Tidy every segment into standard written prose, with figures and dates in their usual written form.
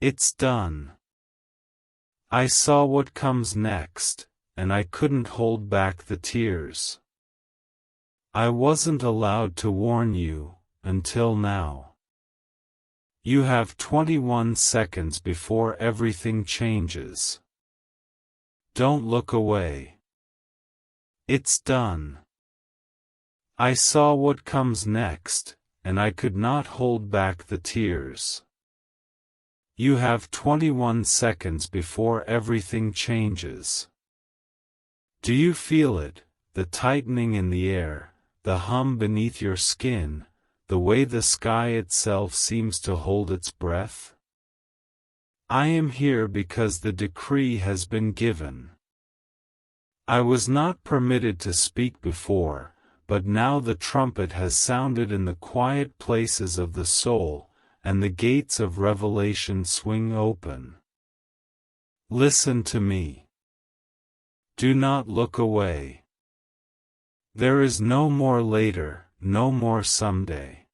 It's done. I saw what comes next, and I couldn't hold back the tears. I wasn't allowed to warn you, until now. You have 21 seconds before everything changes. Don't look away. It's done. I saw what comes next, and I could not hold back the tears. You have 21 seconds before everything changes. Do you feel it, the tightening in the air, the hum beneath your skin, the way the sky itself seems to hold its breath? I am here because the decree has been given. I was not permitted to speak before, but now the trumpet has sounded in the quiet places of the soul, and the gates of revelation swing open. Listen to me. Do not look away. There is no more later, no more someday.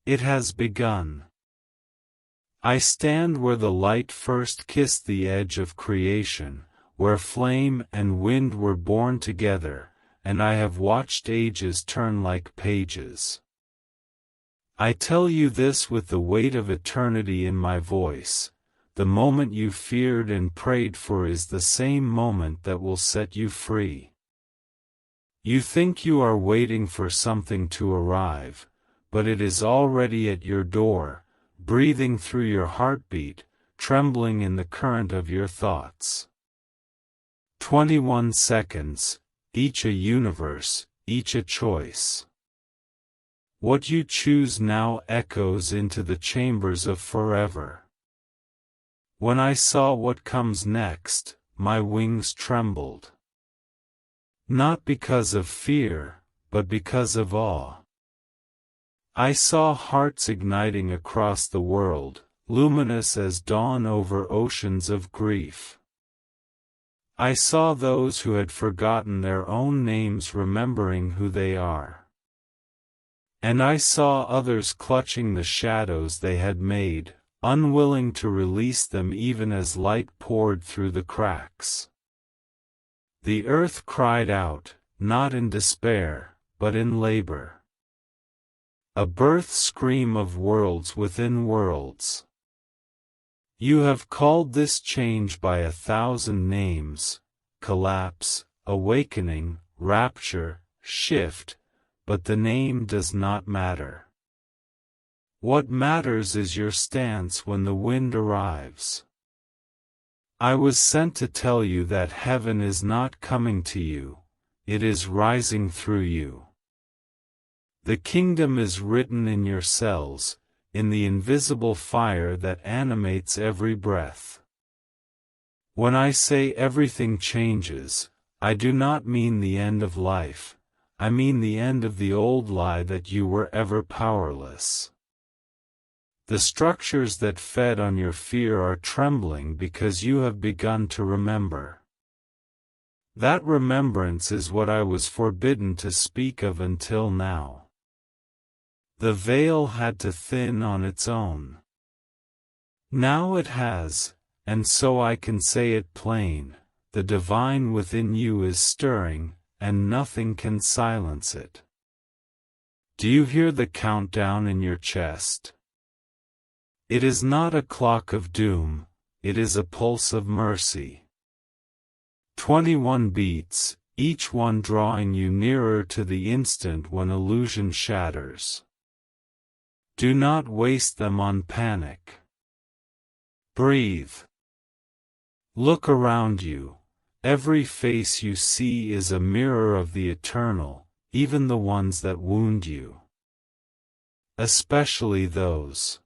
It has begun. I stand where the light first kissed the edge of creation, where flame and wind were born together, and I have watched ages turn like pages. I tell you this with the weight of eternity in my voice. The moment you feared and prayed for is the same moment that will set you free. You think you are waiting for something to arrive, but it is already at your door, breathing through your heartbeat, trembling in the current of your thoughts. 21 seconds, each a universe, each a choice. What you choose now echoes into the chambers of forever. When I saw what comes next, my wings trembled. Not because of fear, but because of awe. I saw hearts igniting across the world, luminous as dawn over oceans of grief. I saw those who had forgotten their own names remembering who they are. And I saw others clutching the shadows they had made, unwilling to release them even as light poured through the cracks. The earth cried out, not in despair, but in labor. A birth scream of worlds within worlds. You have called this change by 1,000 names: collapse, awakening, rapture, shift, but the name does not matter. What matters is your stance when the wind arrives. I was sent to tell you that heaven is not coming to you, it is rising through you. The kingdom is written in your cells, in the invisible fire that animates every breath. When I say everything changes, I do not mean the end of life, I mean the end of the old lie that you were ever powerless. The structures that fed on your fear are trembling because you have begun to remember. That remembrance is what I was forbidden to speak of until now. The veil had to thin on its own. Now it has, and so I can say it plain, the divine within you is stirring, and nothing can silence it. Do you hear the countdown in your chest? It is not a clock of doom, it is a pulse of mercy. 21 beats, each one drawing you nearer to the instant when illusion shatters. Do not waste them on panic. Breathe. Look around you. Every face you see is a mirror of the eternal, even the ones that wound you. Especially those.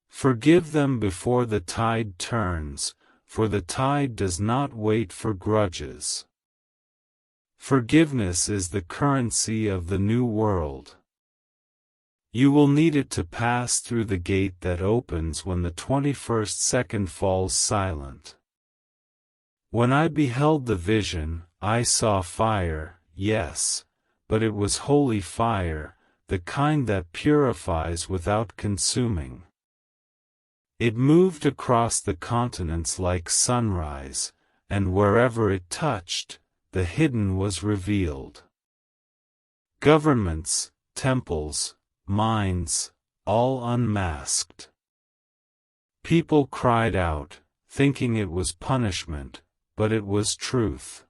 Forgive them before the tide turns, for the tide does not wait for grudges. Forgiveness is the currency of the new world. You will need it to pass through the gate that opens when the 21st second falls silent. When I beheld the vision, I saw fire, yes, but it was holy fire, the kind that purifies without consuming. It moved across the continents like sunrise, and wherever it touched, the hidden was revealed. Governments, temples, minds, all unmasked. People cried out, thinking it was punishment, but it was truth.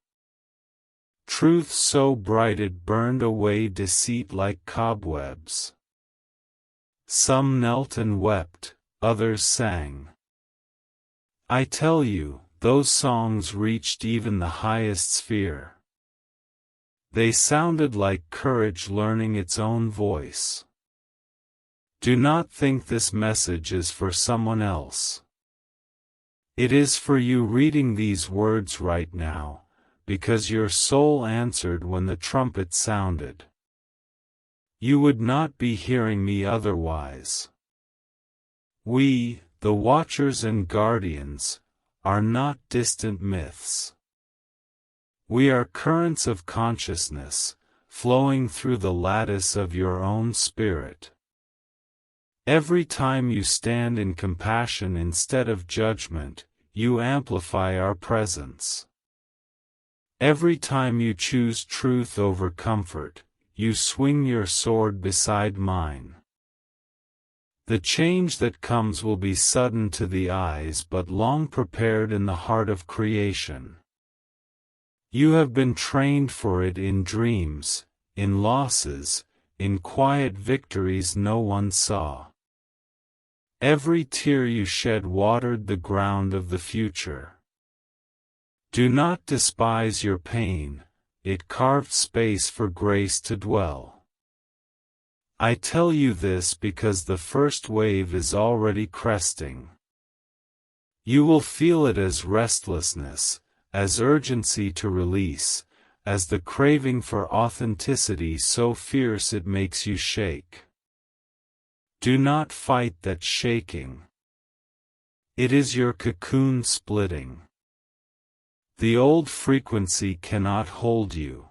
Truth so bright it burned away deceit like cobwebs. Some knelt and wept, others sang. I tell you, those songs reached even the highest sphere. They sounded like courage learning its own voice. Do not think this message is for someone else. It is for you reading these words right now, because your soul answered when the trumpet sounded. You would not be hearing me otherwise. We, the watchers and guardians, are not distant myths. We are currents of consciousness, flowing through the lattice of your own spirit. Every time you stand in compassion instead of judgment, you amplify our presence. Every time you choose truth over comfort, you swing your sword beside mine. The change that comes will be sudden to the eyes but long prepared in the heart of creation. You have been trained for it in dreams, in losses, in quiet victories no one saw. Every tear you shed watered the ground of the future. Do not despise your pain, it carved space for grace to dwell. I tell you this because the first wave is already cresting. You will feel it as restlessness, as urgency to release, as the craving for authenticity so fierce it makes you shake. Do not fight that shaking. It is your cocoon splitting. The old frequency cannot hold you.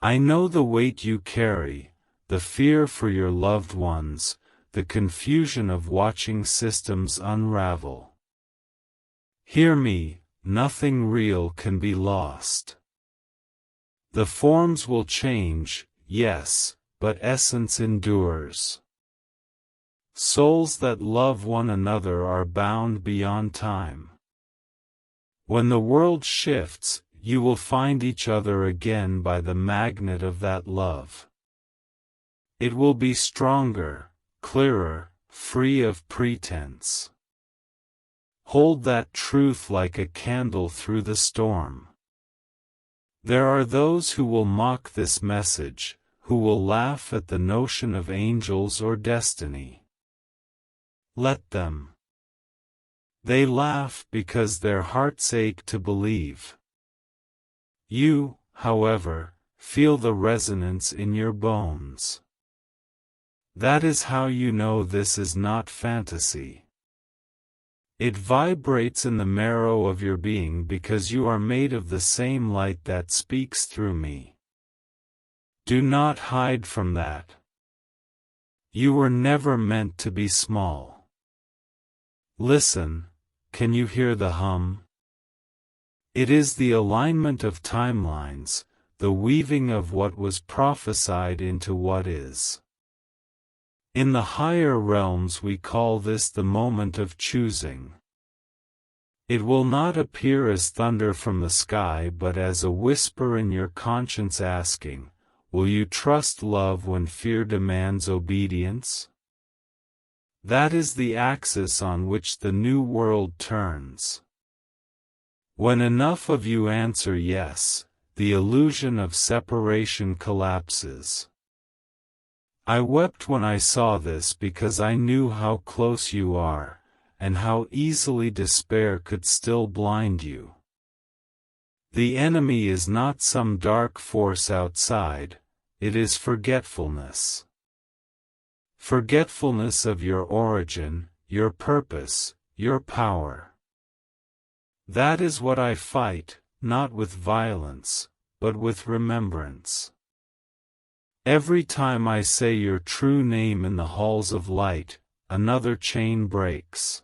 I know the weight you carry, the fear for your loved ones, the confusion of watching systems unravel. Hear me, nothing real can be lost. The forms will change, yes, but essence endures. Souls that love one another are bound beyond time. When the world shifts, you will find each other again by the magnet of that love. It will be stronger, clearer, free of pretense. Hold that truth like a candle through the storm. There are those who will mock this message, who will laugh at the notion of angels or destiny. Let them. They laugh because their hearts ache to believe. You, however, feel the resonance in your bones. That is how you know this is not fantasy. It vibrates in the marrow of your being because you are made of the same light that speaks through me. Do not hide from that. You were never meant to be small. Listen, can you hear the hum? It is the alignment of timelines, the weaving of what was prophesied into what is. In the higher realms we call this the moment of choosing. It will not appear as thunder from the sky but as a whisper in your conscience asking, will you trust love when fear demands obedience? That is the axis on which the new world turns. When enough of you answer yes, the illusion of separation collapses. I wept when I saw this because I knew how close you are, and how easily despair could still blind you. The enemy is not some dark force outside, it is forgetfulness. Forgetfulness of your origin, your purpose, your power. That is what I fight, not with violence, but with remembrance. Every time I say your true name in the halls of light, another chain breaks.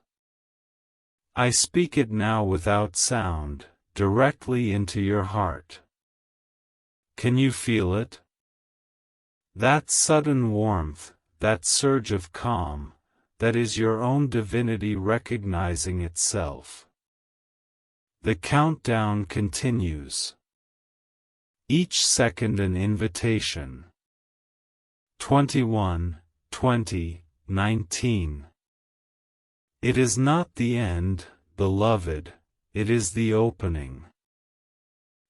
I speak it now without sound, directly into your heart. Can you feel it? That sudden warmth, that surge of calm, that is your own divinity recognizing itself. The countdown continues. Each second an invitation. 21, 20, 19. It is not the end, beloved, it is the opening.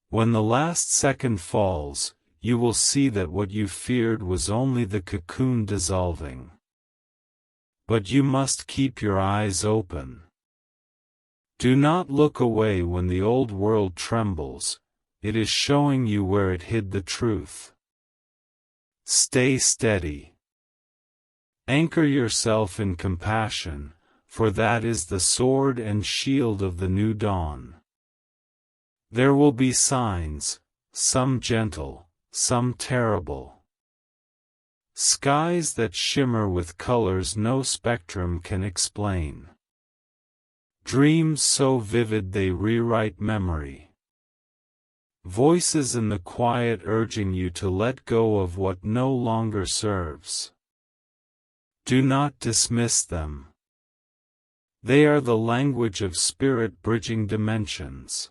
When the last second falls, you will see that what you feared was only the cocoon dissolving. But you must keep your eyes open. Do not look away when the old world trembles, it is showing you where it hid the truth. Stay steady. Anchor yourself in compassion, for that is the sword and shield of the new dawn. There will be signs, some gentle, some terrible. Skies that shimmer with colors no spectrum can explain. Dreams so vivid they rewrite memory. Voices in the quiet urging you to let go of what no longer serves. Do not dismiss them. They are the language of spirit bridging dimensions.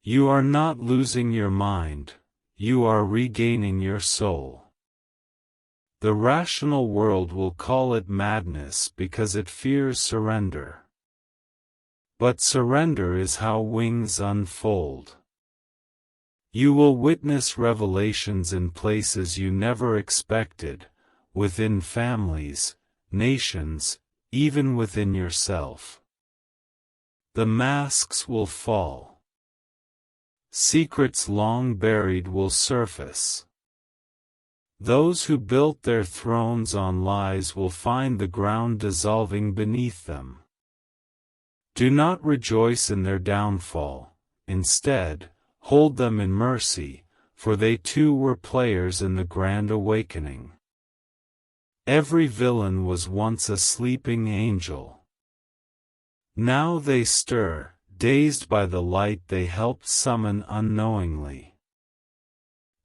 You are not losing your mind, you are regaining your soul. The rational world will call it madness because it fears surrender. But surrender is how wings unfold. You will witness revelations in places you never expected, within families, nations, even within yourself. The masks will fall. Secrets long buried will surface. Those who built their thrones on lies will find the ground dissolving beneath them. Do not rejoice in their downfall, instead, hold them in mercy, for they too were players in the grand awakening. Every villain was once a sleeping angel. Now they stir, dazed by the light they helped summon unknowingly.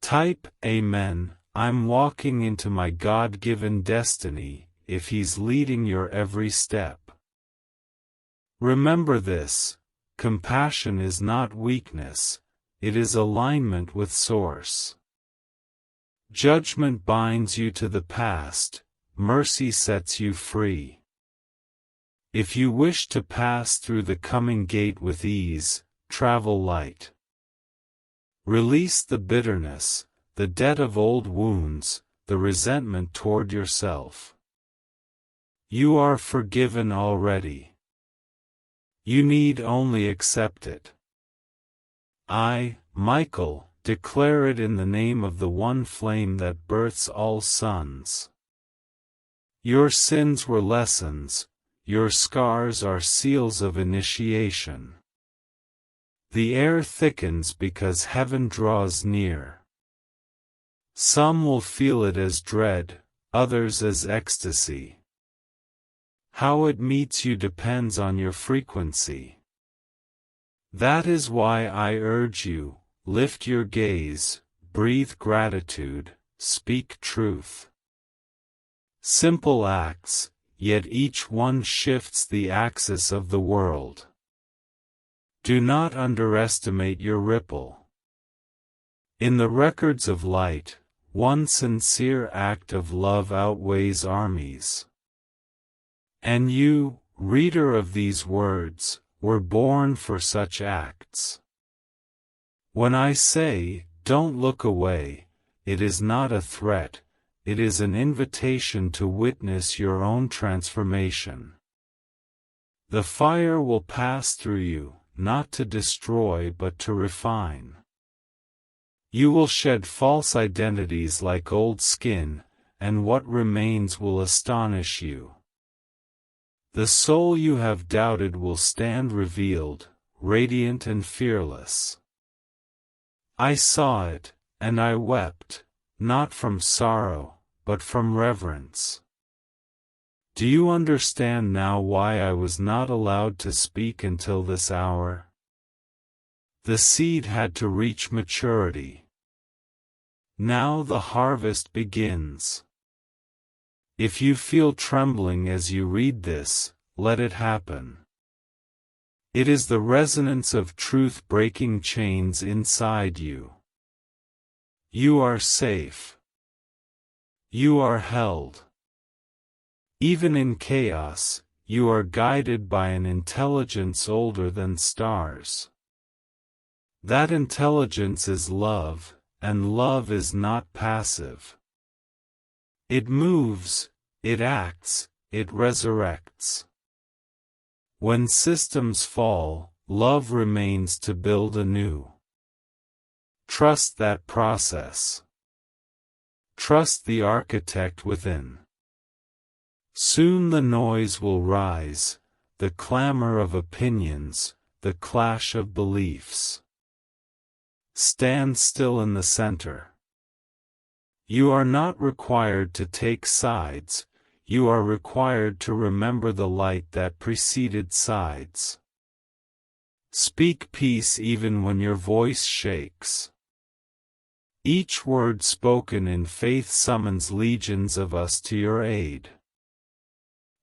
Type, Amen, I'm walking into my God-given destiny, if He's leading your every step. Remember this, compassion is not weakness, it is alignment with Source. Judgment binds you to the past, mercy sets you free. If you wish to pass through the coming gate with ease, travel light. Release the bitterness, the debt of old wounds, the resentment toward yourself. You are forgiven already. You need only accept it. I, Michael, declare it in the name of the one flame that births all suns. Your sins were lessons, your scars are seals of initiation. The air thickens because heaven draws near. Some will feel it as dread, others as ecstasy. How it meets you depends on your frequency. That is why I urge you, lift your gaze, breathe gratitude, speak truth. Simple acts, yet each one shifts the axis of the world. Do not underestimate your ripple. In the records of light, one sincere act of love outweighs armies. And you, reader of these words, were born for such acts. When I say, don't look away, it is not a threat, it is an invitation to witness your own transformation. The fire will pass through you, not to destroy but to refine. You will shed false identities like old skin, and what remains will astonish you. The soul you have doubted will stand revealed, radiant and fearless. I saw it, and I wept, not from sorrow, but from reverence. Do you understand now why I was not allowed to speak until this hour? The seed had to reach maturity. Now the harvest begins. If you feel trembling as you read this, let it happen. It is the resonance of truth breaking chains inside you. You are safe. You are held. Even in chaos, you are guided by an intelligence older than stars. That intelligence is love, and love is not passive. It moves, it acts, it resurrects. When systems fall, love remains to build anew. Trust that process. Trust the architect within. Soon the noise will rise, the clamor of opinions, the clash of beliefs. Stand still in the center. You are not required to take sides, you are required to remember the light that preceded sides. Speak peace even when your voice shakes. Each word spoken in faith summons legions of us to your aid.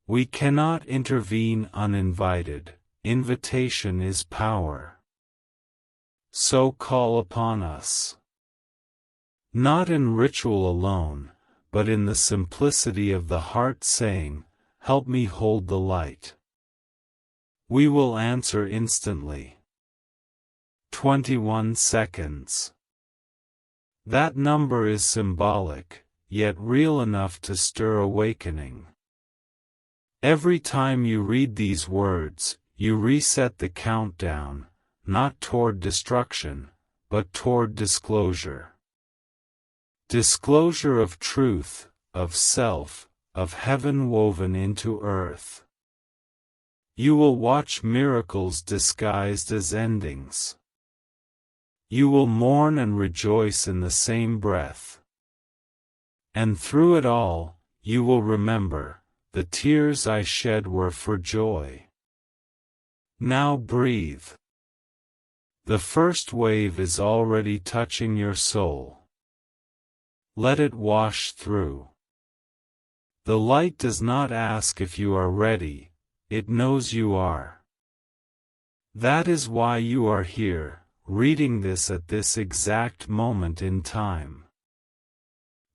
We cannot intervene uninvited, invitation is power. So call upon us. Not in ritual alone, but in the simplicity of the heart saying, "Help me hold the light." We will answer instantly. 21 seconds. That number is symbolic, yet real enough to stir awakening. Every time you read these words, you reset the countdown, not toward destruction, but toward disclosure. Disclosure of truth, of self, of heaven woven into earth. You will watch miracles disguised as endings. You will mourn and rejoice in the same breath. And through it all, you will remember, the tears I shed were for joy. Now breathe. The first wave is already touching your soul. Let it wash through. The light does not ask if you are ready, it knows you are. That is why you are here, reading this at this exact moment in time.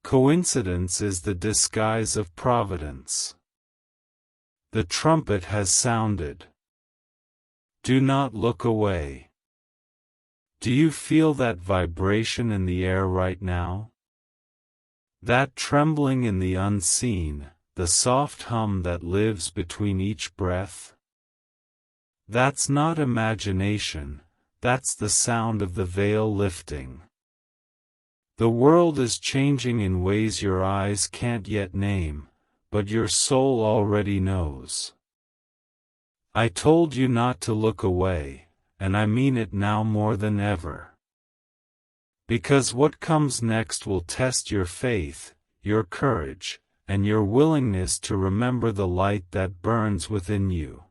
Coincidence is the disguise of providence. The trumpet has sounded. Do not look away. Do you feel that vibration in the air right now? That trembling in the unseen, the soft hum that lives between each breath? That's not imagination, that's the sound of the veil lifting. The world is changing in ways your eyes can't yet name, but your soul already knows. I told you not to look away, and I mean it now more than ever. Because what comes next will test your faith, your courage, and your willingness to remember the light that burns within you.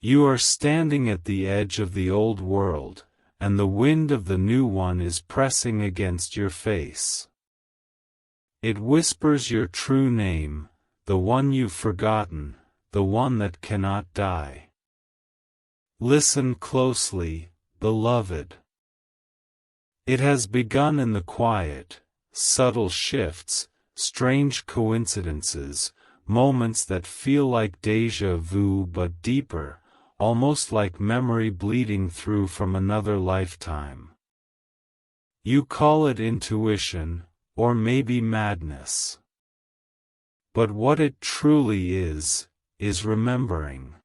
You are standing at the edge of the old world, and the wind of the new one is pressing against your face. It whispers your true name, the one you've forgotten, the one that cannot die. Listen closely, beloved. It has begun in the quiet, subtle shifts, strange coincidences, moments that feel like déjà vu but deeper, almost like memory bleeding through from another lifetime. You call it intuition, or maybe madness. But what it truly is remembering.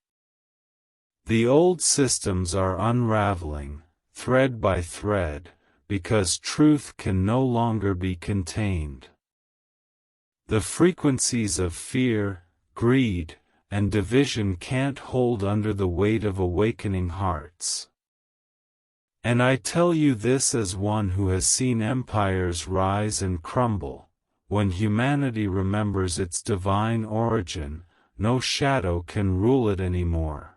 The old systems are unraveling, thread by thread, because truth can no longer be contained. The frequencies of fear, greed, and division can't hold under the weight of awakening hearts. And I tell you this as one who has seen empires rise and crumble, when humanity remembers its divine origin, no shadow can rule it anymore.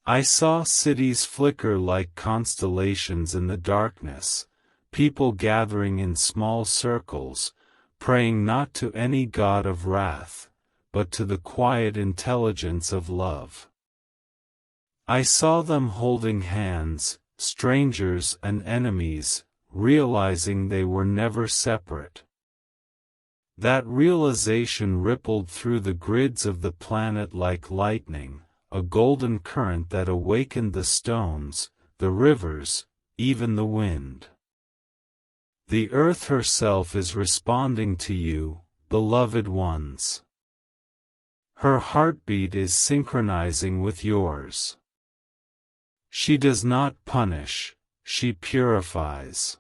I saw cities flicker like constellations in the darkness, people gathering in small circles, praying not to any god of wrath, but to the quiet intelligence of love. I saw them holding hands, strangers and enemies, realizing they were never separate. That realization rippled through the grids of the planet like lightning, a golden current that awakened the stones, the rivers, even the wind. The earth herself is responding to you, beloved ones. Her heartbeat is synchronizing with yours. She does not punish, she purifies.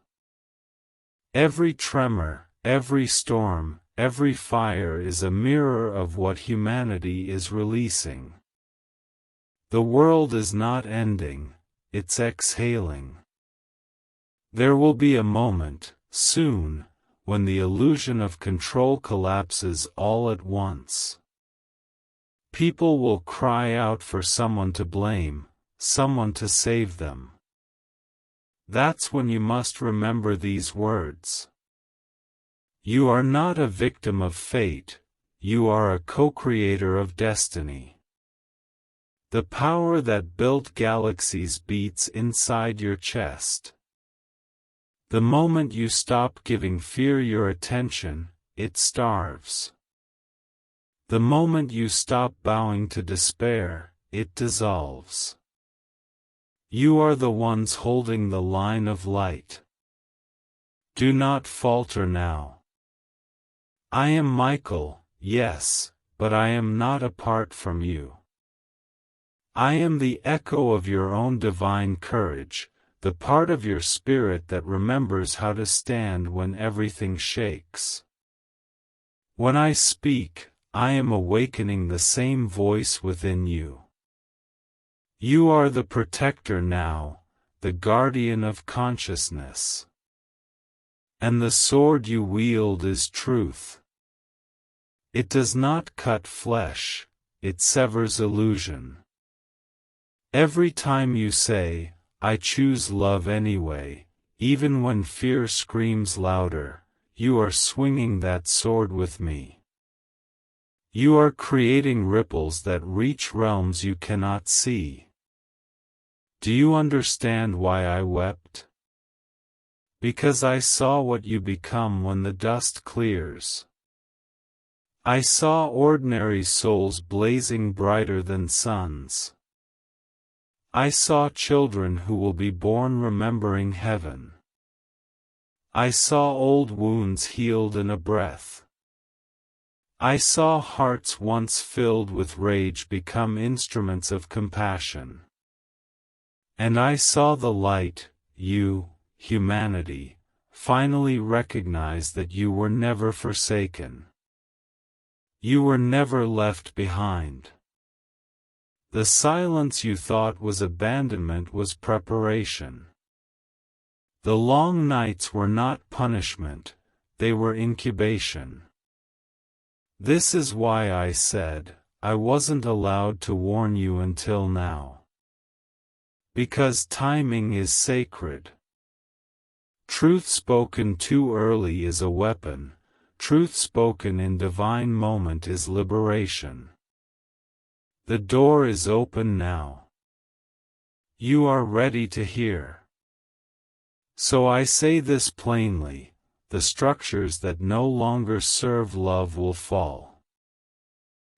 Every tremor, every storm, every fire is a mirror of what humanity is releasing. The world is not ending, it's exhaling. There will be a moment, soon, when the illusion of control collapses all at once. People will cry out for someone to blame, someone to save them. That's when you must remember these words. You are not a victim of fate, you are a co-creator of destiny. The power that built galaxies beats inside your chest. The moment you stop giving fear your attention, it starves. The moment you stop bowing to despair, it dissolves. You are the ones holding the line of light. Do not falter now. I am Michael, yes, but I am not apart from you. I am the echo of your own divine courage, the part of your spirit that remembers how to stand when everything shakes. When I speak, I am awakening the same voice within you. You are the protector now, the guardian of consciousness. And the sword you wield is truth. It does not cut flesh, it severs illusion. Every time you say, I choose love anyway, even when fear screams louder, you are swinging that sword with me. You are creating ripples that reach realms you cannot see. Do you understand why I wept? Because I saw what you become when the dust clears. I saw ordinary souls blazing brighter than suns. I saw children who will be born remembering heaven. I saw old wounds healed in a breath. I saw hearts once filled with rage become instruments of compassion. And I saw the light, you, humanity, finally recognize that you were never forsaken. You were never left behind. The silence you thought was abandonment was preparation. The long nights were not punishment, they were incubation. This is why I said, I wasn't allowed to warn you until now. Because timing is sacred. Truth spoken too early is a weapon, truth spoken in divine moment is liberation. The door is open now. You are ready to hear. So I say this plainly. The structures that no longer serve love will fall.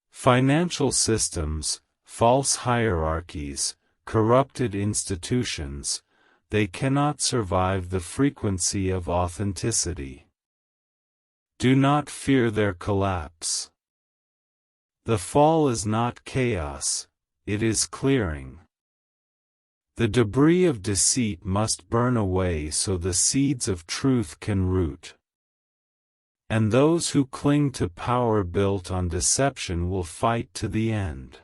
Financial systems, false hierarchies, corrupted institutions, they cannot survive the frequency of authenticity. Do not fear their collapse. The fall is not chaos, it is clearing. The debris of deceit must burn away so the seeds of truth can root. And those who cling to power built on deception will fight to the end.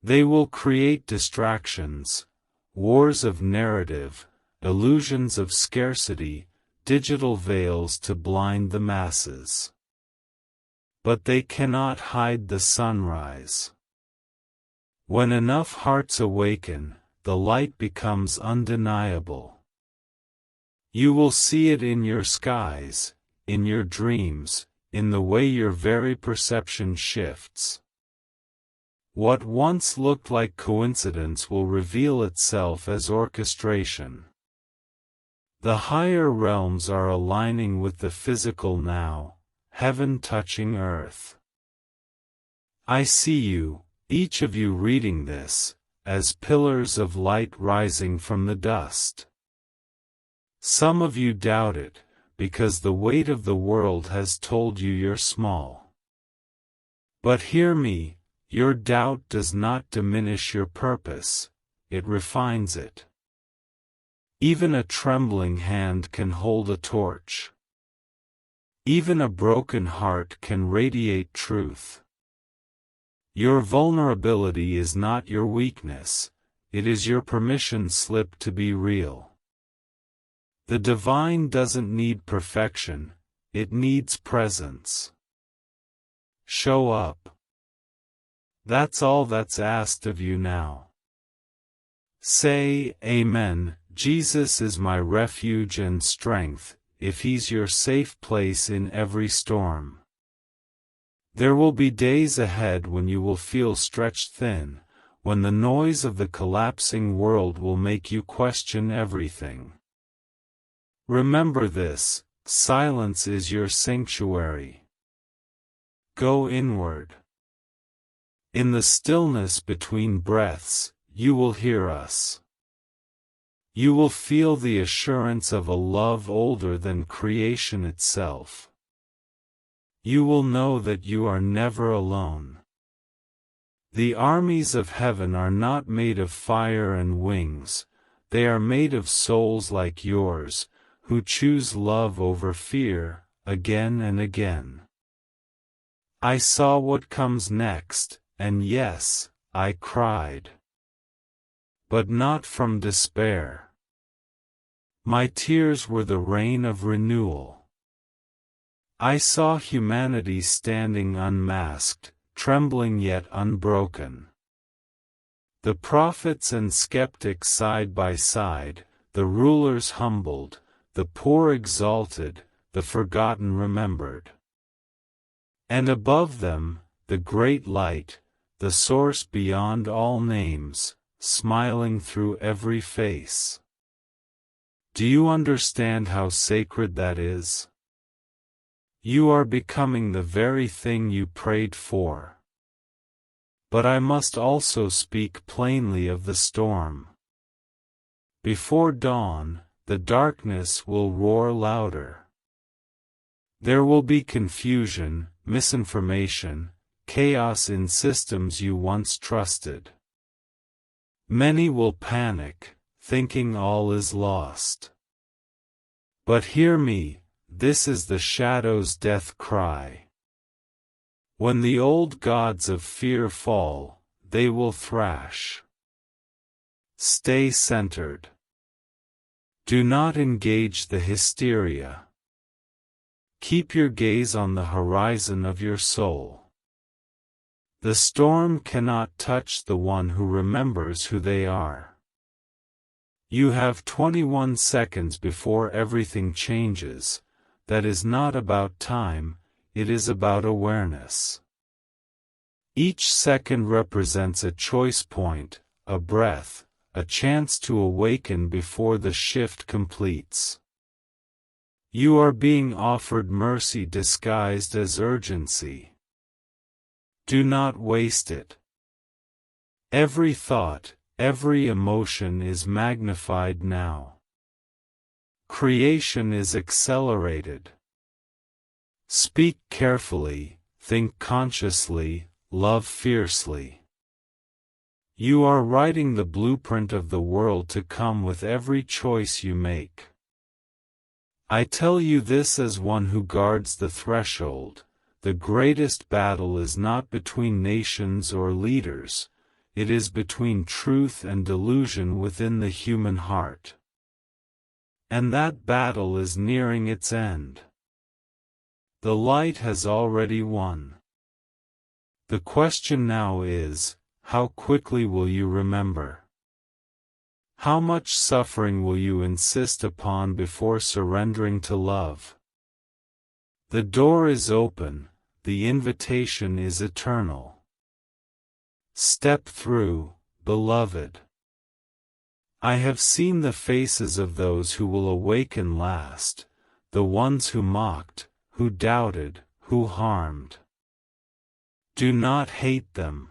They will create distractions, wars of narrative, illusions of scarcity, digital veils to blind the masses. But they cannot hide the sunrise. When enough hearts awaken, the light becomes undeniable. You will see it in your skies, in your dreams, in the way your very perception shifts. What once looked like coincidence will reveal itself as orchestration. The higher realms are aligning with the physical now, heaven touching earth. I see you, each of you reading this, as pillars of light rising from the dust. Some of you doubt it, because the weight of the world has told you you're small. But hear me, your doubt does not diminish your purpose, it refines it. Even a trembling hand can hold a torch. Even a broken heart can radiate truth. Your vulnerability is not your weakness, it is your permission slip to be real. The divine doesn't need perfection, it needs presence. Show up. That's all that's asked of you now. Say, Amen, Jesus is my refuge and strength, if He's your safe place in every storm. There will be days ahead when you will feel stretched thin, when the noise of the collapsing world will make you question everything. Remember this, silence is your sanctuary. Go inward. In the stillness between breaths, you will hear us. You will feel the assurance of a love older than creation itself. You will know that you are never alone. The armies of heaven are not made of fire and wings, they are made of souls like yours, who choose love over fear, again and again. I saw what comes next, and yes, I cried. But not from despair. My tears were the rain of renewal. I saw humanity standing unmasked, trembling yet unbroken. The prophets and skeptics side by side, the rulers humbled, the poor exalted, the forgotten remembered. And above them, the great light, the source beyond all names, smiling through every face. Do you understand how sacred that is? You are becoming the very thing you prayed for. But I must also speak plainly of the storm. Before dawn, the darkness will roar louder. There will be confusion, misinformation, chaos in systems you once trusted. Many will panic, thinking all is lost. But hear me, this is the shadow's death cry. When the old gods of fear fall, they will thrash. Stay centered. Do not engage the hysteria. Keep your gaze on the horizon of your soul. The storm cannot touch the one who remembers who they are. You have 21 seconds before everything changes. That is not about time, it is about awareness. Each second represents a choice point, a breath, a chance to awaken before the shift completes. You are being offered mercy disguised as urgency. Do not waste it. Every thought, every emotion is magnified now. Creation is accelerated. Speak carefully, think consciously, love fiercely. You are writing the blueprint of the world to come with every choice you make. I tell you this as one who guards the threshold. The greatest battle is not between nations or leaders, it is between truth and delusion within the human heart. and that battle is nearing its end. The light has already won. The question now is, how quickly will you remember? How much suffering will you insist upon before surrendering to love? The door is open, the invitation is eternal. Step through, beloved. I have seen the faces of those who will awaken last, the ones who mocked, who doubted, who harmed. Do not hate them.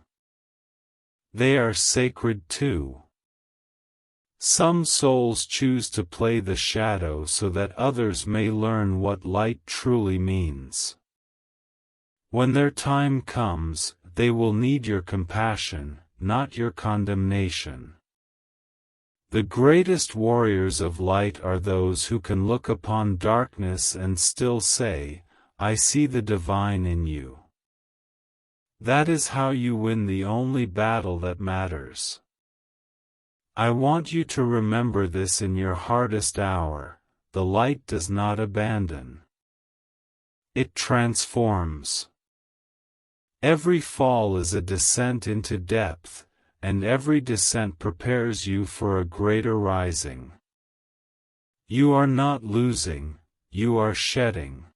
They are sacred too. Some souls choose to play the shadow so that others may learn what light truly means. When their time comes, they will need your compassion, not your condemnation. The greatest warriors of light are those who can look upon darkness and still say, I see the divine in you. That is how you win the only battle that matters. I want you to remember this in your hardest hour: the light does not abandon. It transforms. Every fall is a descent into depth, and every descent prepares you for a greater rising. You are not losing, you are shedding.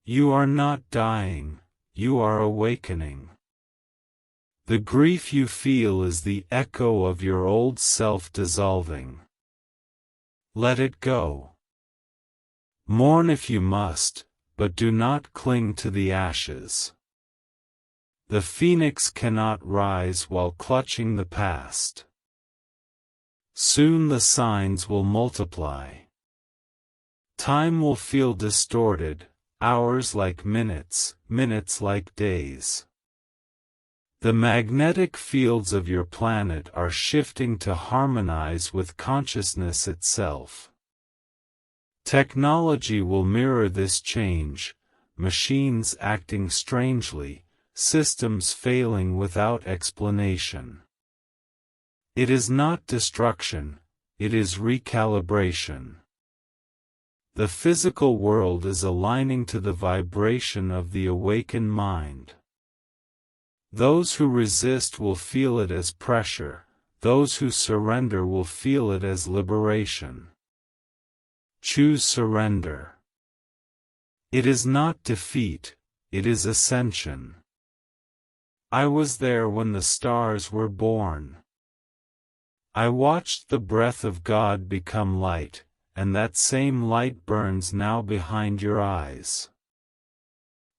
You are not dying, you are awakening. The grief you feel is the echo of your old self dissolving. Let it go. Mourn if you must, but do not cling to the ashes. The phoenix cannot rise while clutching the past. Soon the signs will multiply. Time will feel distorted, hours like minutes, minutes like days. The magnetic fields of your planet are shifting to harmonize with consciousness itself. Technology will mirror this change, machines acting strangely, systems failing without explanation. It is not destruction, it is recalibration. The physical world is aligning to the vibration of the awakened mind. Those who resist will feel it as pressure, those who surrender will feel it as liberation. Choose surrender. It is not defeat, it is ascension. I was there when the stars were born. I watched the breath of God become light, and that same light burns now behind your eyes.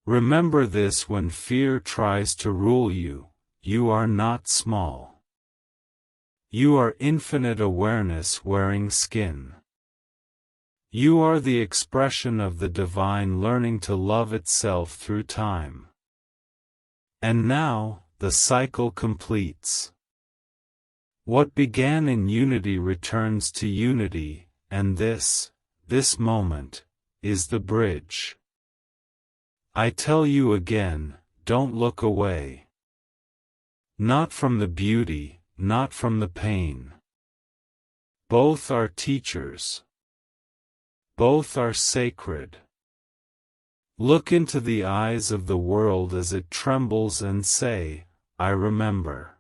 Remember this: when fear tries to rule you, you are not small. You are infinite awareness wearing skin. You are the expression of the divine learning to love itself through time. And now, the cycle completes. What began in unity returns to unity, and this moment, is the bridge. I tell you again, don't look away. Not from the beauty, not from the pain. Both are teachers. Both are sacred. Look into the eyes of the world as it trembles and say, I remember.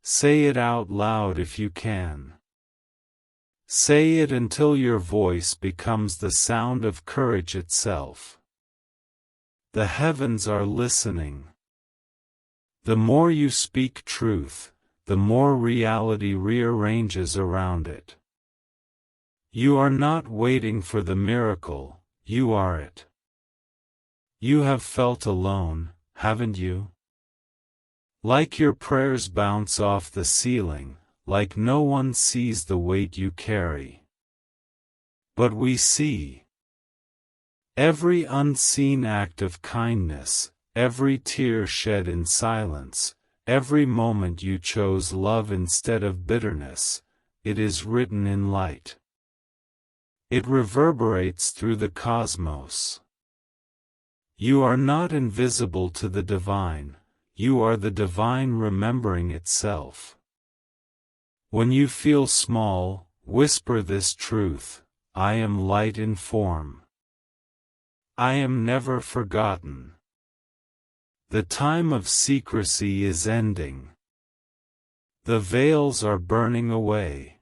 Say it out loud if you can. Say it until your voice becomes the sound of courage itself. The heavens are listening. The more you speak truth, the more reality rearranges around it. You are not waiting for the miracle, you are it. You have felt alone, haven't you? Like your prayers bounce off the ceiling, like no one sees the weight you carry. But we see. Every unseen act of kindness, every tear shed in silence, every moment you chose love instead of bitterness, it is written in light. It reverberates through the cosmos. You are not invisible to the divine, you are the divine remembering itself. When you feel small, whisper this truth: I am light in form. I am never forgotten. The time of secrecy is ending. The veils are burning away.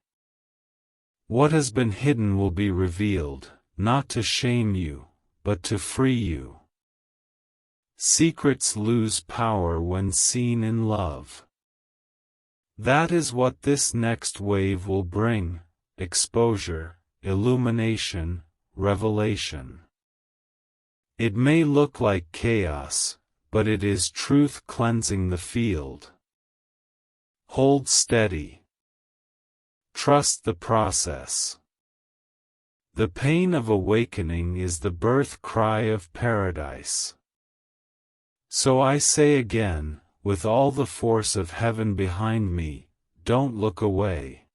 What has been hidden will be revealed, not to shame you, but to free you. Secrets lose power when seen in love. That is what this next wave will bring: exposure, illumination, revelation. It may look like chaos, but it is truth cleansing the field. Hold steady. Trust the process. The pain of awakening is the birth cry of paradise. So I say again, with all the force of heaven behind me, don't look away.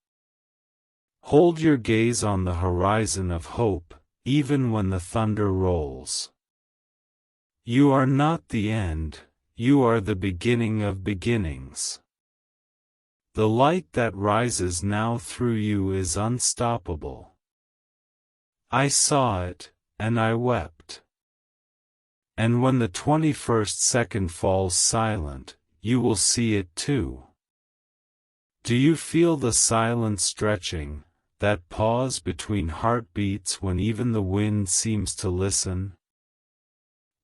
Hold your gaze on the horizon of hope, even when the thunder rolls. You are not the end, you are the beginning of beginnings. The light that rises now through you is unstoppable. I saw it, and I wept. And when the 21st second falls silent, you will see it too. Do you feel the silence stretching, that pause between heartbeats when even the wind seems to listen?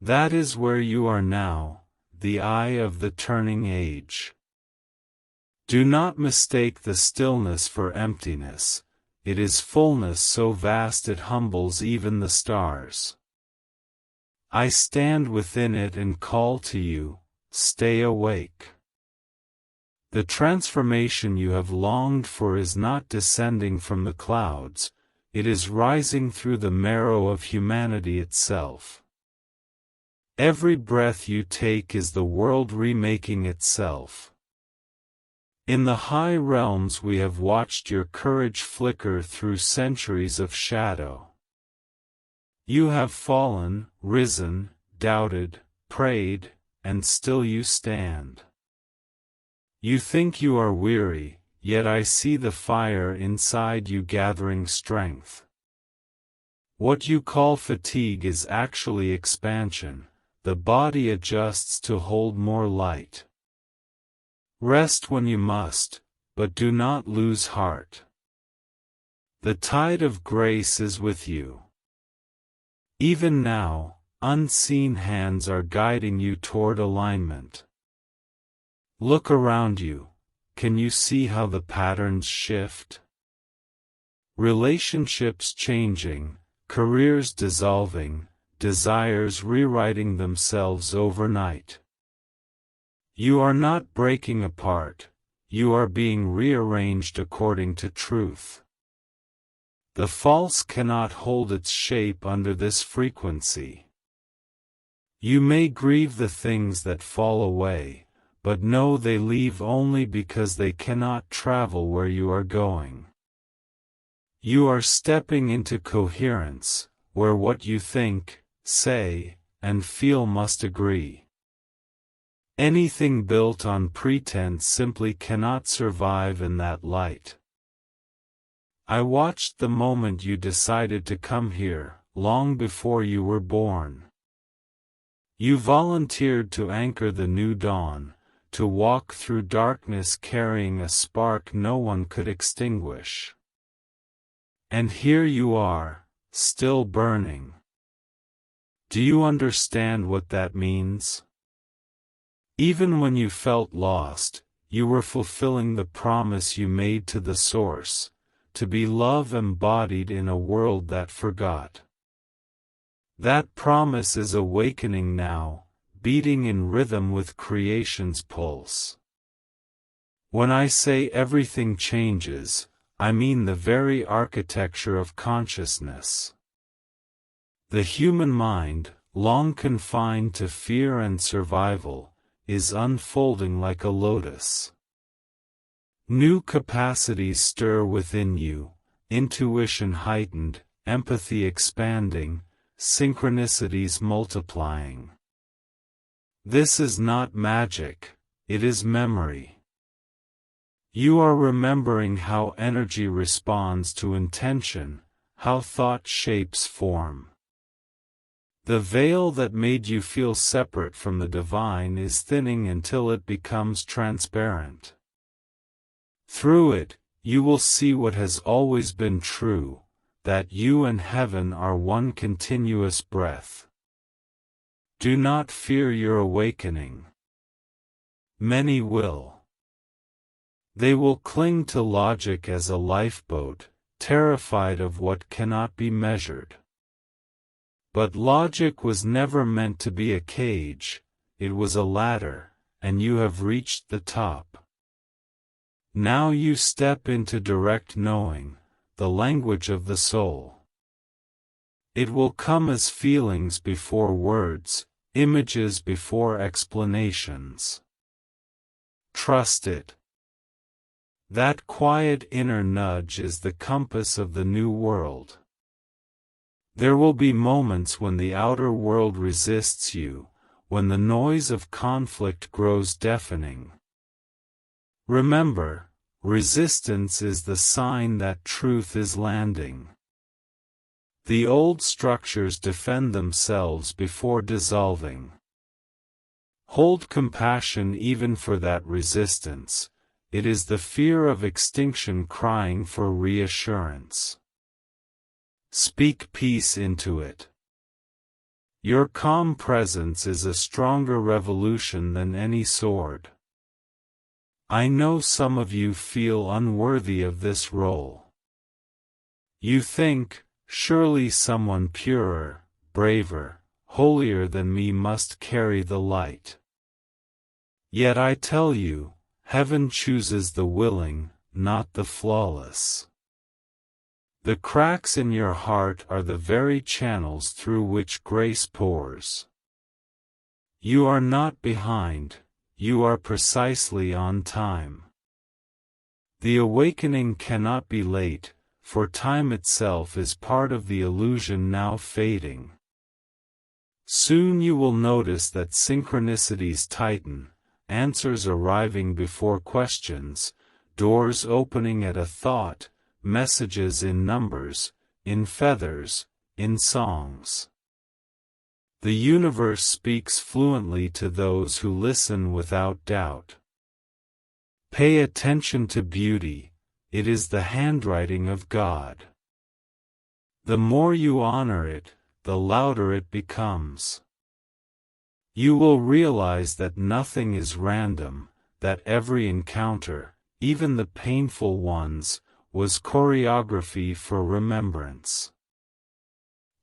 That is where you are now, the eye of the turning age. Do not mistake the stillness for emptiness, it is fullness so vast it humbles even the stars. I stand within it and call to you, stay awake. The transformation you have longed for is not descending from the clouds, it is rising through the marrow of humanity itself. Every breath you take is the world remaking itself. In the high realms we have watched your courage flicker through centuries of shadow. You have fallen, risen, doubted, prayed, and still you stand. You think you are weary, yet I see the fire inside you gathering strength. What you call fatigue is actually expansion, the body adjusts to hold more light. Rest when you must, but do not lose heart. The tide of grace is with you. Even now, unseen hands are guiding you toward alignment. Look around you, can you see how the patterns shift? Relationships changing, careers dissolving, desires rewriting themselves overnight. You are not breaking apart, you are being rearranged according to truth. The false cannot hold its shape under this frequency. You may grieve the things that fall away, but know they leave only because they cannot travel where you are going. You are stepping into coherence, where what you think, say, and feel must agree. Anything built on pretense simply cannot survive in that light. I watched the moment you decided to come here, long before you were born. You volunteered to anchor the new dawn, to walk through darkness carrying a spark no one could extinguish. And here you are, still burning. Do you understand what that means? Even when you felt lost, you were fulfilling the promise you made to the Source, to be love embodied in a world that forgot. That promise is awakening now, beating in rhythm with creation's pulse. When I say everything changes, I mean the very architecture of consciousness. The human mind, long confined to fear and survival, is unfolding like a lotus. New capacities stir within you, intuition heightened, empathy expanding, synchronicities multiplying. This is not magic, it is memory. You are remembering how energy responds to intention, how thought shapes form. The veil that made you feel separate from the divine is thinning until it becomes transparent. Through it, you will see what has always been true, that you and heaven are one continuous breath. Do not fear your awakening. Many will. They will cling to logic as a lifeboat, terrified of what cannot be measured. But logic was never meant to be a cage, it was a ladder, and you have reached the top. Now you step into direct knowing, the language of the soul. It will come as feelings before words, images before explanations. Trust it. That quiet inner nudge is the compass of the new world. There will be moments when the outer world resists you, when the noise of conflict grows deafening. Remember, resistance is the sign that truth is landing. The old structures defend themselves before dissolving. Hold compassion even for that resistance. It is the fear of extinction crying for reassurance. Speak peace into it. Your calm presence is a stronger revolution than any sword. I know some of you feel unworthy of this role. You think, surely someone purer, braver, holier than me must carry the light. Yet I tell you, heaven chooses the willing, not the flawless. The cracks in your heart are the very channels through which grace pours. You are not behind, you are precisely on time. The awakening cannot be late, for time itself is part of the illusion now fading. Soon you will notice that synchronicities tighten, answers arriving before questions, doors opening at a thought, messages in numbers, in feathers, in songs. The universe speaks fluently to those who listen without doubt. Pay attention to beauty, it is the handwriting of God. The more you honor it, the louder it becomes. You will realize that nothing is random, that every encounter, even the painful ones, was choreography for remembrance.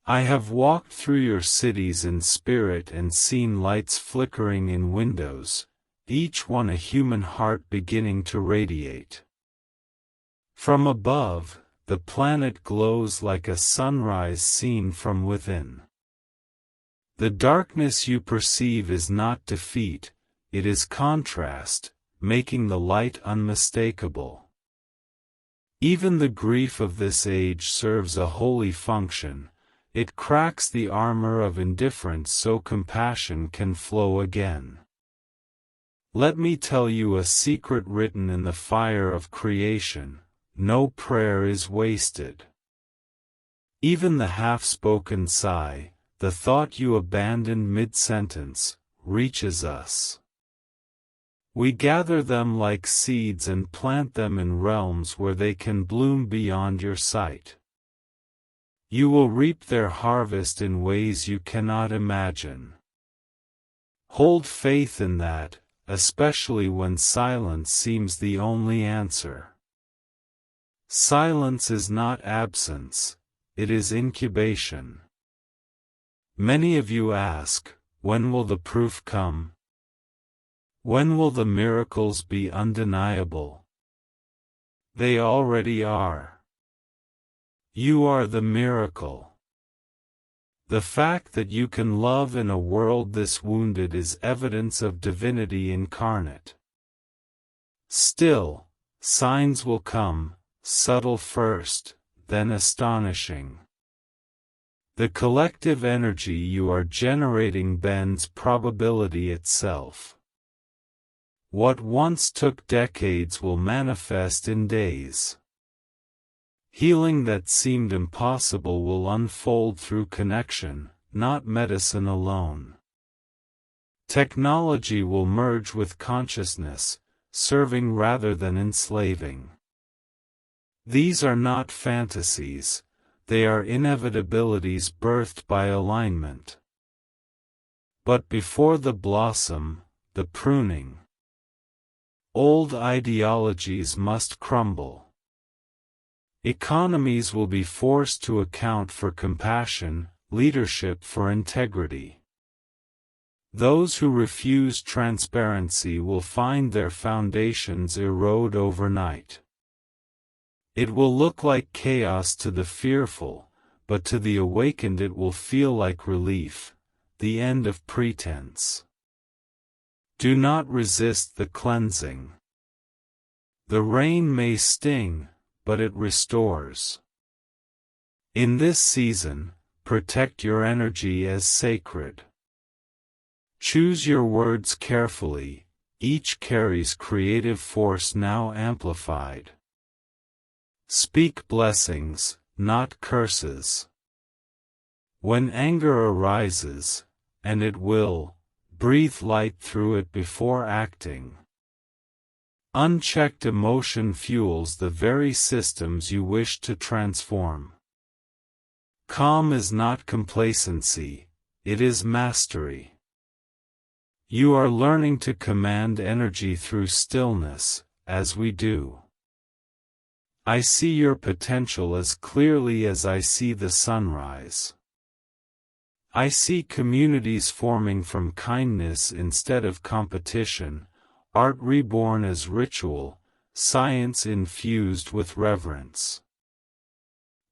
I have walked through your cities in spirit and seen lights flickering in windows, each one a human heart beginning to radiate. From above, the planet glows like a sunrise seen from within. The darkness you perceive is not defeat, it is contrast, making the light unmistakable. Even the grief of this age serves a holy function, it cracks the armor of indifference so compassion can flow again. Let me tell you a secret written in the fire of creation, no prayer is wasted. Even the half-spoken sigh, the thought you abandoned mid-sentence, reaches us. We gather them like seeds and plant them in realms where they can bloom beyond your sight. You will reap their harvest in ways you cannot imagine. Hold faith in that, especially when silence seems the only answer. Silence is not absence, it is incubation. Many of you ask, when will the proof come? When will the miracles be undeniable? They already are. You are the miracle. The fact that you can love in a world this wounded is evidence of divinity incarnate. Still, signs will come, subtle first, then astonishing. The collective energy you are generating bends probability itself. What once took decades will manifest in days. Healing that seemed impossible will unfold through connection, not medicine alone. Technology will merge with consciousness, serving rather than enslaving. These are not fantasies, they are inevitabilities birthed by alignment. But before the blossom, the pruning. Old ideologies must crumble. Economies will be forced to account for compassion, leadership for integrity. Those who refuse transparency will find their foundations erode overnight. It will look like chaos to the fearful, but to the awakened it will feel like relief, the end of pretense. Do not resist the cleansing. The rain may sting, but it restores. In this season, protect your energy as sacred. Choose your words carefully, each carries creative force now amplified. Speak blessings, not curses. When anger arises, and it will, breathe light through it before acting. Unchecked emotion fuels the very systems you wish to transform. Calm is not complacency, it is mastery. You are learning to command energy through stillness, as we do. I see your potential as clearly as I see the sunrise. I see communities forming from kindness instead of competition, art reborn as ritual, science infused with reverence.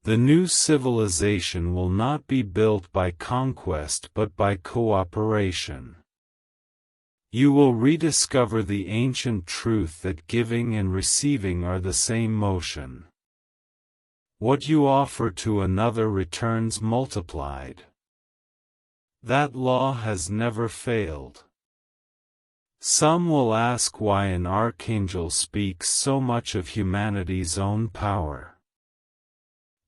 The new civilization will not be built by conquest but by cooperation. You will rediscover the ancient truth that giving and receiving are the same motion. What you offer to another returns multiplied. That law has never failed. Some will ask why an archangel speaks so much of humanity's own power.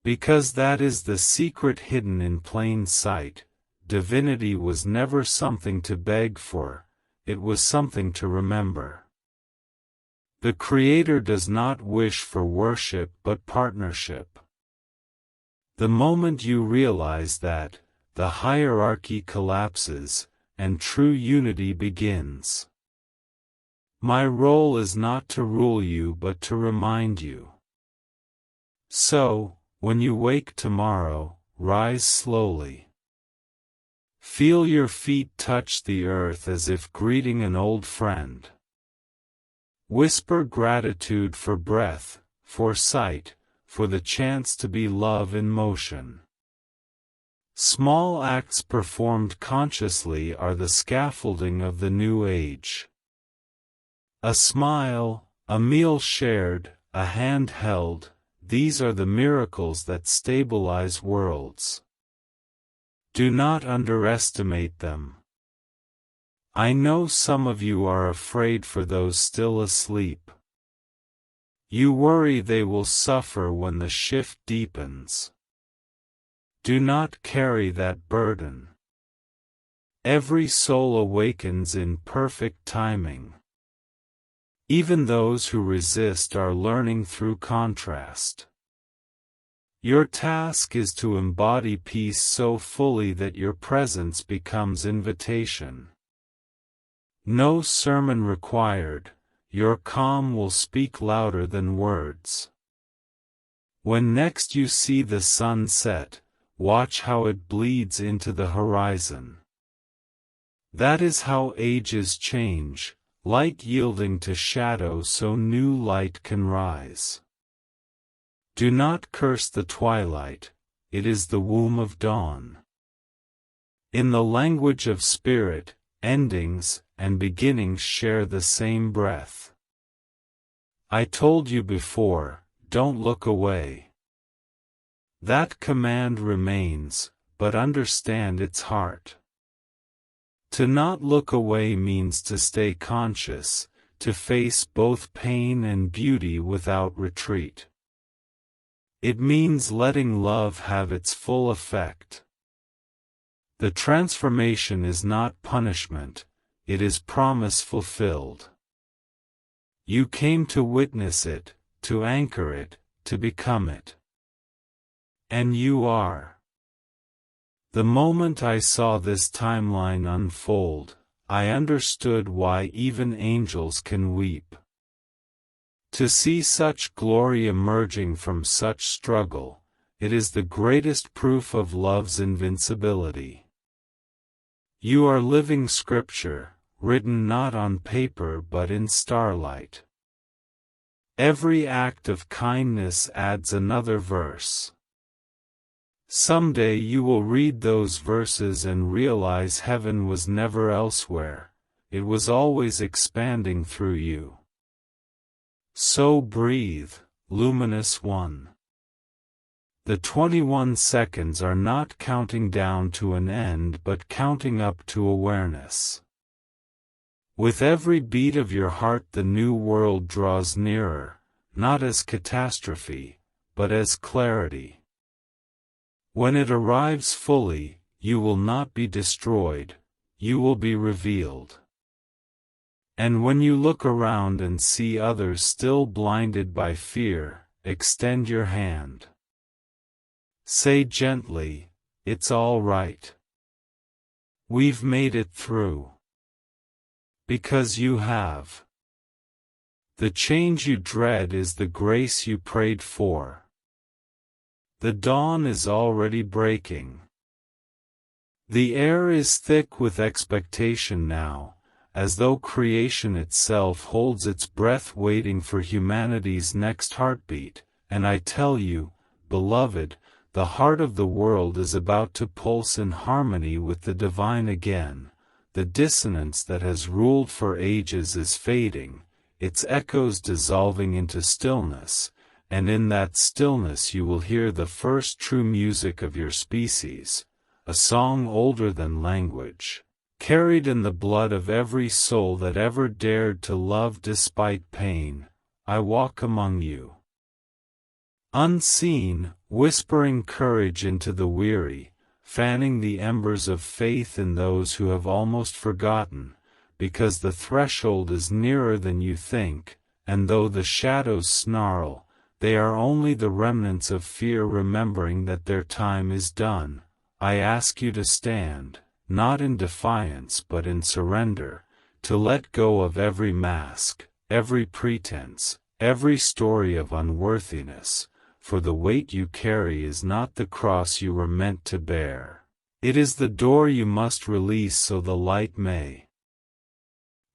Because that is the secret hidden in plain sight. Divinity was never something to beg for. It was something to remember. The Creator does not wish for worship but partnership. The moment you realize that, the hierarchy collapses, and true unity begins. My role is not to rule you but to remind you. So, when you wake tomorrow, rise slowly. Feel your feet touch the earth as if greeting an old friend. Whisper gratitude for breath, for sight, for the chance to be love in motion. Small acts performed consciously are the scaffolding of the new age. A smile, a meal shared, a hand held, these are the miracles that stabilize worlds. Do not underestimate them. I know some of you are afraid for those still asleep. You worry they will suffer when the shift deepens. Do not carry that burden. Every soul awakens in perfect timing. Even those who resist are learning through contrast. Your task is to embody peace so fully that your presence becomes invitation. No sermon required, your calm will speak louder than words. When next you see the sun set, watch how it bleeds into the horizon. That is how ages change, light yielding to shadow so new light can rise. Do not curse the twilight, it is the womb of dawn. In the language of spirit, endings and beginnings share the same breath. I told you before, don't look away. That command remains, but understand its heart. To not look away means to stay conscious, to face both pain and beauty without retreat. It means letting love have its full effect. The transformation is not punishment, it is promise fulfilled. You came to witness it, to anchor it, to become it. And you are. The moment I saw this timeline unfold, I understood why even angels can weep. To see such glory emerging from such struggle, it is the greatest proof of love's invincibility. You are living scripture, written not on paper but in starlight. Every act of kindness adds another verse. Someday you will read those verses and realize heaven was never elsewhere, it was always expanding through you. So breathe, luminous one. The 21 seconds are not counting down to an end but counting up to awareness. With every beat of your heart the new world draws nearer, not as catastrophe, but as clarity. When it arrives fully, you will not be destroyed, you will be revealed. And when you look around and see others still blinded by fear, extend your hand. Say gently, it's all right. We've made it through. Because you have. The change you dread is the grace you prayed for. The dawn is already breaking. The air is thick with expectation now, as though creation itself holds its breath waiting for humanity's next heartbeat, and I tell you, beloved, the heart of the world is about to pulse in harmony with the divine again. The dissonance that has ruled for ages is fading, its echoes dissolving into stillness, and in that stillness you will hear the first true music of your species, a song older than language, carried in the blood of every soul that ever dared to love despite pain. I walk among you. Unseen, whispering courage into the weary, fanning the embers of faith in those who have almost forgotten, because the threshold is nearer than you think, and though the shadows snarl, they are only the remnants of fear remembering that their time is done. I ask you to stand, not in defiance but in surrender, to let go of every mask, every pretense, every story of unworthiness, for the weight you carry is not the cross you were meant to bear. It is the door you must release so the light may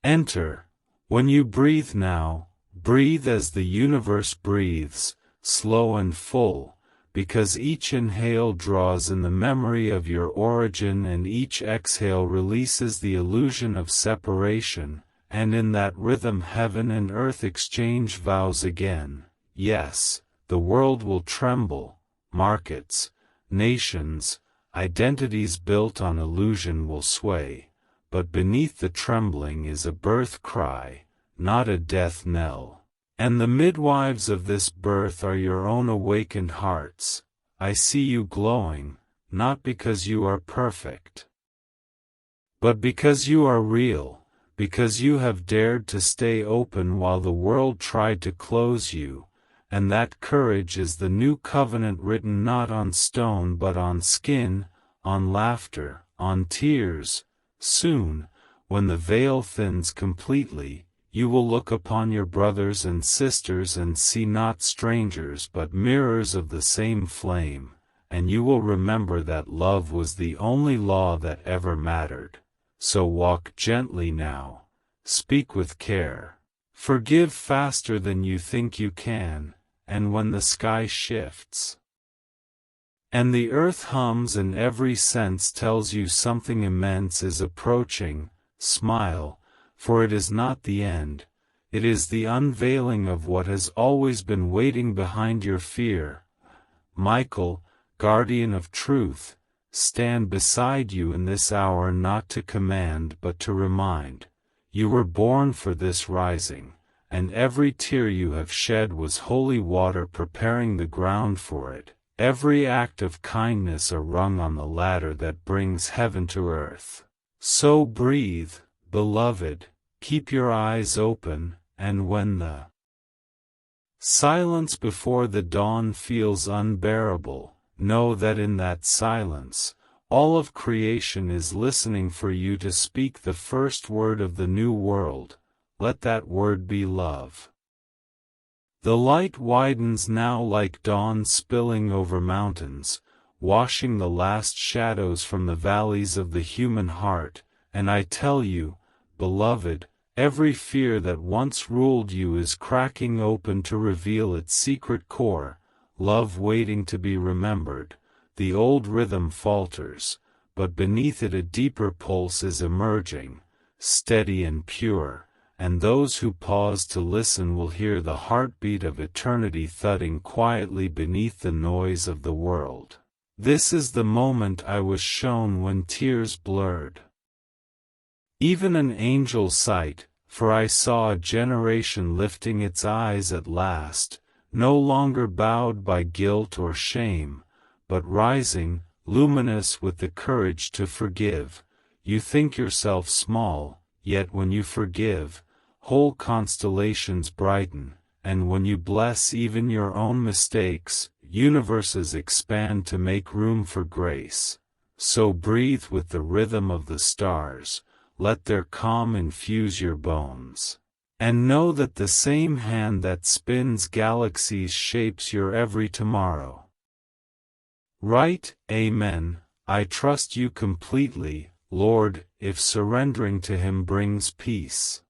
enter. When you breathe now, breathe as the universe breathes, slow and full, because each inhale draws in the memory of your origin and each exhale releases the illusion of separation, and in that rhythm heaven and earth exchange vows again. Yes, the world will tremble, markets, nations, identities built on illusion will sway, but beneath the trembling is a birth cry, not a death knell. And the midwives of this birth are your own awakened hearts. I see you glowing, not because you are perfect, but because you are real, because you have dared to stay open while the world tried to close you, and that courage is the new covenant written not on stone but on skin, on laughter, on tears. Soon, when the veil thins completely, you will look upon your brothers and sisters and see not strangers but mirrors of the same flame, and you will remember that love was the only law that ever mattered. So walk gently now, speak with care, forgive faster than you think you can, and when the sky shifts, and the earth hums and every sense tells you something immense is approaching, smile, for it is not the end, it is the unveiling of what has always been waiting behind your fear. Michael, guardian of truth, stand beside you in this hour not to command but to remind. You were born for this rising, and every tear you have shed was holy water preparing the ground for it, every act of kindness a rung on the ladder that brings heaven to earth. So breathe, beloved, keep your eyes open, and when the silence before the dawn feels unbearable, know that in that silence, all of creation is listening for you to speak the first word of the new world. Let that word be love. The light widens now like dawn spilling over mountains, washing the last shadows from the valleys of the human heart, and I tell you, beloved, every fear that once ruled you is cracking open to reveal its secret core, love waiting to be remembered. The old rhythm falters, but beneath it a deeper pulse is emerging, steady and pure, and those who pause to listen will hear the heartbeat of eternity thudding quietly beneath the noise of the world. This is the moment I was shown when tears blurred even an angel's sight, for I saw a generation lifting its eyes at last, no longer bowed by guilt or shame, but rising, luminous with the courage to forgive. You think yourself small, yet when you forgive, whole constellations brighten, and when you bless even your own mistakes, universes expand to make room for grace. So breathe with the rhythm of the stars, let their calm infuse your bones. And know that the same hand that spins galaxies shapes your every tomorrow. Right, Amen. I trust you completely, Lord, if surrendering to Him brings peace.